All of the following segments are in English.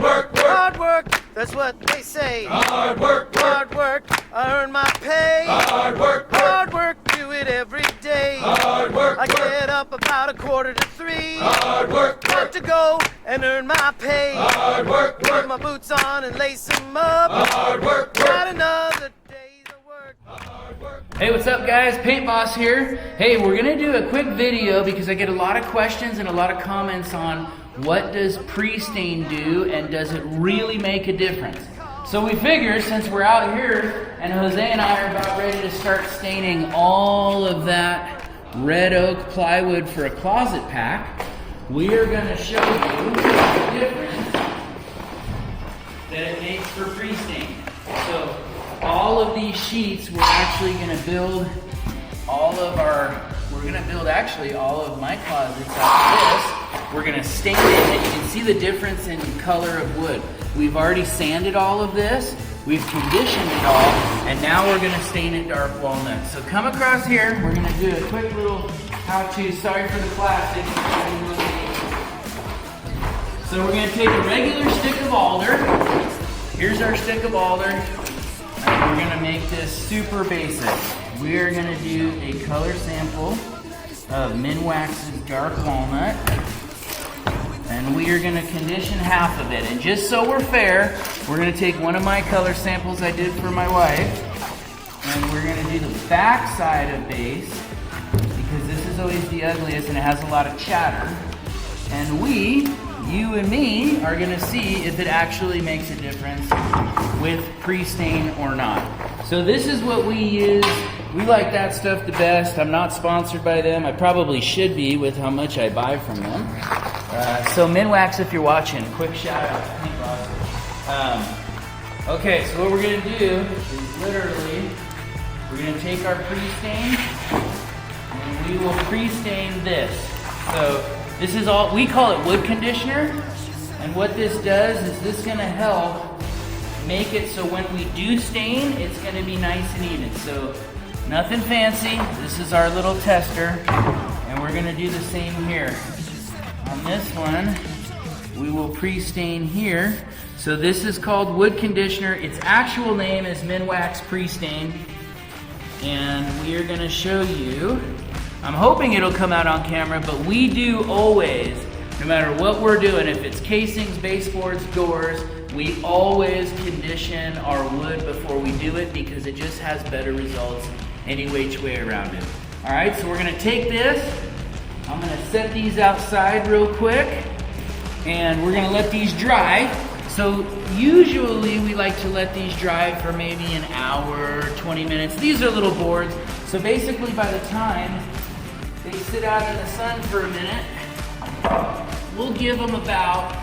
Hard work, that's what they say. Hard work, I earn my pay. Hard work, do it every day. I get up about 2:45. Got to go and earn my pay. Put my boots on and lace them up. Got another day's of work. Hey, what's up guys? Paint Boss here. Hey, we're gonna do a quick video because I get a lot of questions and a lot of comments on what does pre-stain do and does it really make a difference? So we figured since we're out here and Jose and I are about ready to start staining all of that red oak plywood for a closet pack, we are gonna show you the difference that it makes for pre-stain. So all of these sheets, we're actually gonna build all of my closets out of this. We're gonna stain it, and you can see the difference in color of wood. We've already sanded all of this, we've conditioned it all, and now we're gonna stain it dark walnut. So come across here, we're gonna do a quick little how-to, sorry for the plastic. So we're gonna take a regular stick of alder. Here's our stick of alder, and we're gonna make this super basic. We are gonna do a color sample of Minwax's dark walnut, and we are gonna condition half of it. And just so we're fair, we're gonna take one of my color samples I did for my wife, and we're gonna do the back side of base, because this is always the ugliest and it has a lot of chatter. And you and me, are gonna see if it actually makes a difference with pre-stain or not. So this is what we use. We like that stuff the best. I'm not sponsored by them. I probably should be with how much I buy from them. So Minwax, if you're watching, quick shout out to Paint Boss. Okay, so what we're gonna do is literally, we're gonna take our pre-stain and we will pre-stain this. So this is all, we call it wood conditioner. And what this does is this is gonna help make it so when we do stain, it's gonna be nice and even. So nothing fancy, this is our little tester, and we're gonna do the same here. On this one, we will pre-stain here. So this is called wood conditioner. Its actual name is Minwax Pre-Stain. And we are gonna show you, I'm hoping it'll come out on camera, but we do always, no matter what we're doing, if it's casings, baseboards, doors, we always condition our wood before we do it because it just has better results any which way around it. All right, so we're gonna take this, I'm gonna set these outside real quick, and we're gonna let these dry. So usually we like to let these dry for maybe an hour, 20 minutes. These are little boards, so basically by the time they sit out in the sun for a minute, we'll give them about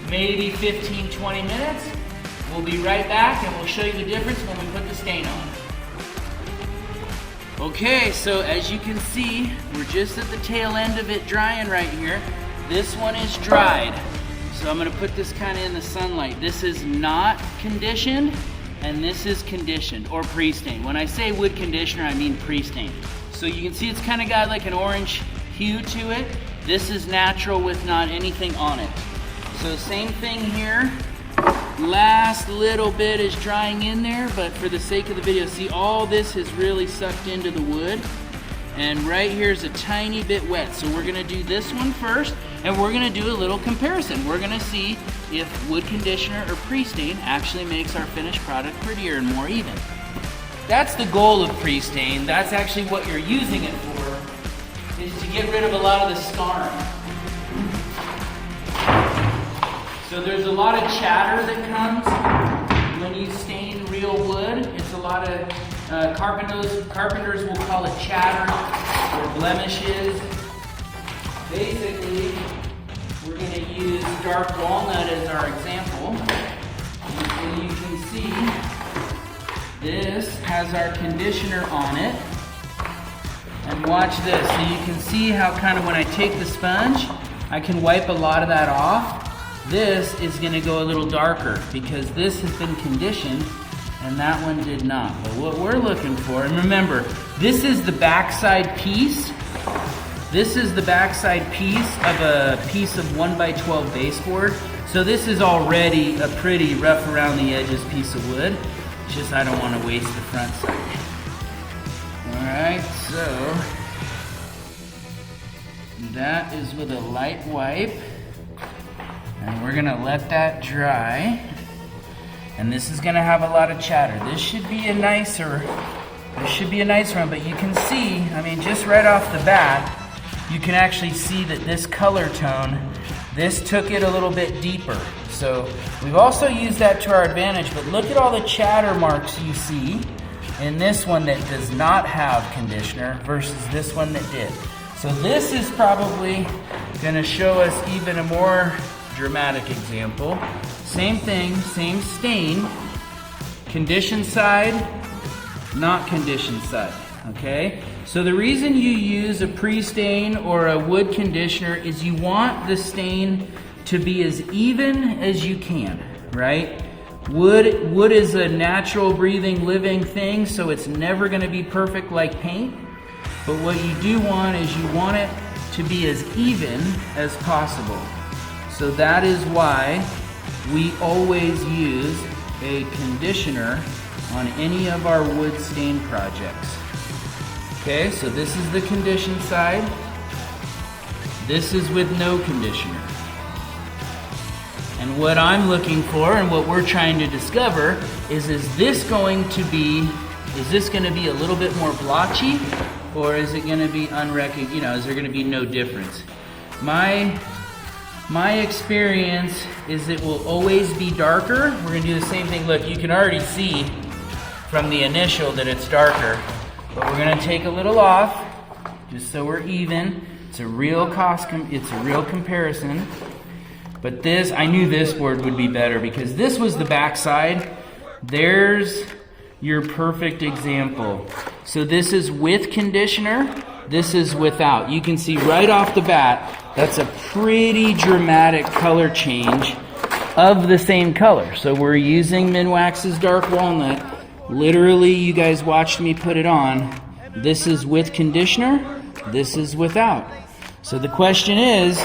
maybe 15, 20 minutes. We'll be right back and we'll show you the difference when we put the stain on. Okay, so as you can see, we're just at the tail end of it drying right here. This one is dried. So I'm gonna put this kind of in the sunlight. This is not conditioned, and this is conditioned or pre-stained. When I say wood conditioner, I mean pre-stained. So you can see it's kind of got like an orange hue to it. This is natural with not anything on it. So same thing here. Last little bit is drying in there, but for the sake of the video, see all this has really sucked into the wood. And right here is a tiny bit wet. So we're gonna do this one first, and we're gonna do a little comparison. We're gonna see if wood conditioner or pre-stain actually makes our finished product prettier and more even. That's the goal of pre-stain. That's actually what you're using it for, is to get rid of a lot of the scarring. So there's a lot of chatter that comes when you stain real wood. It's a lot of, carpenters will call it chatter or blemishes. Basically, we're gonna use dark walnut as our example. And you can see this has our conditioner on it. And watch this, so you can see how kind of when I take the sponge, I can wipe a lot of that off. This is gonna go a little darker because this has been conditioned and that one did not. But what we're looking for, and remember, this is the backside piece. This is the backside piece of a piece of 1x12 baseboard. So this is already a pretty rough around the edges piece of wood. It's just I don't want to waste the front side. Alright, so that is with a light wipe. And we're gonna let that dry. And this is gonna have a lot of chatter. This should be a nice one, but you can see, I mean, just right off the bat, you can actually see that this color tone, this took it a little bit deeper. So we've also used that to our advantage, but look at all the chatter marks you see in this one that does not have conditioner versus this one that did. So this is probably gonna show us even a more dramatic example. Same thing, same stain, conditioned side, not conditioned side, okay? So the reason you use a pre-stain or a wood conditioner is you want the stain to be as even as you can, right? Wood is a natural breathing, living thing, so it's never gonna be perfect like paint. But what you do want is you want it to be as even as possible. So that is why we always use a conditioner on any of our wood stain projects. Okay, so this is the conditioned side. This is with no conditioner. And what I'm looking for and what we're trying to discover is this going to be a little bit more blotchy, or is it gonna be unrecognizable, is there gonna be no difference? My experience is it will always be darker. We're gonna do the same thing. Look, you can already see from the initial that it's darker, but we're gonna take a little off just so we're even. It's a real comparison. But this, I knew this board would be better because this was the back side. There's your perfect example. So this is with conditioner, this is without. You can see right off the bat, that's a pretty dramatic color change of the same color. So we're using Minwax's Dark Walnut. Literally, you guys watched me put it on. This is with conditioner, this is without. So the question is,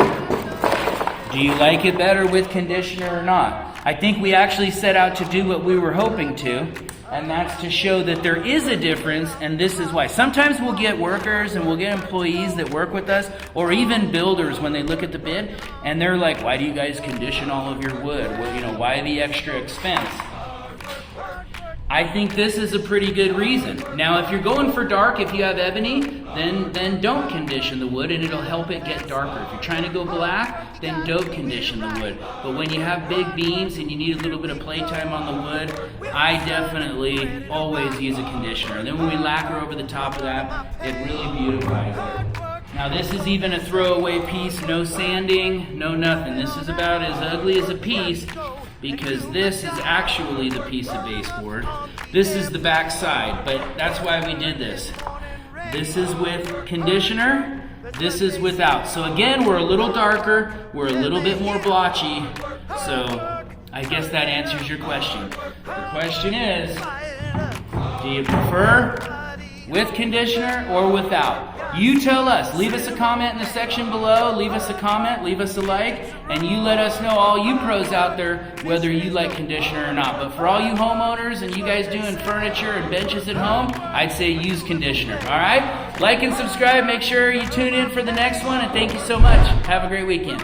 do you like it better with conditioner or not? I think we actually set out to do what we were hoping to, and that's to show that there is a difference, and this is why. Sometimes we'll get workers and we'll get employees that work with us, or even builders when they look at the bid, and they're like, why do you guys condition all of your wood? Well, why the extra expense? I think this is a pretty good reason. Now, if you're going for dark, if you have ebony, then don't condition the wood and it'll help it get darker. If you're trying to go black, then don't condition the wood. But when you have big beams and you need a little bit of playtime on the wood, I definitely always use a conditioner. And then when we lacquer over the top of that, it really beautifies it. Now this is even a throwaway piece, no sanding, no nothing. This is about as ugly as a piece, because this is actually the piece of baseboard. This is the back side, but that's why we did this. This is with conditioner, this is without. So again, we're a little darker, we're a little bit more blotchy, so I guess that answers your question. The question is, do you prefer with conditioner or without? You tell us. Leave us a comment in the section below. Leave us a comment, leave us a like, and you let us know, all you pros out there, whether you like conditioner or not. But for all you homeowners and you guys doing furniture and benches at home, I'd say use conditioner. All right? Like and subscribe. Make sure you tune in for the next one, and thank you so much. Have a great weekend.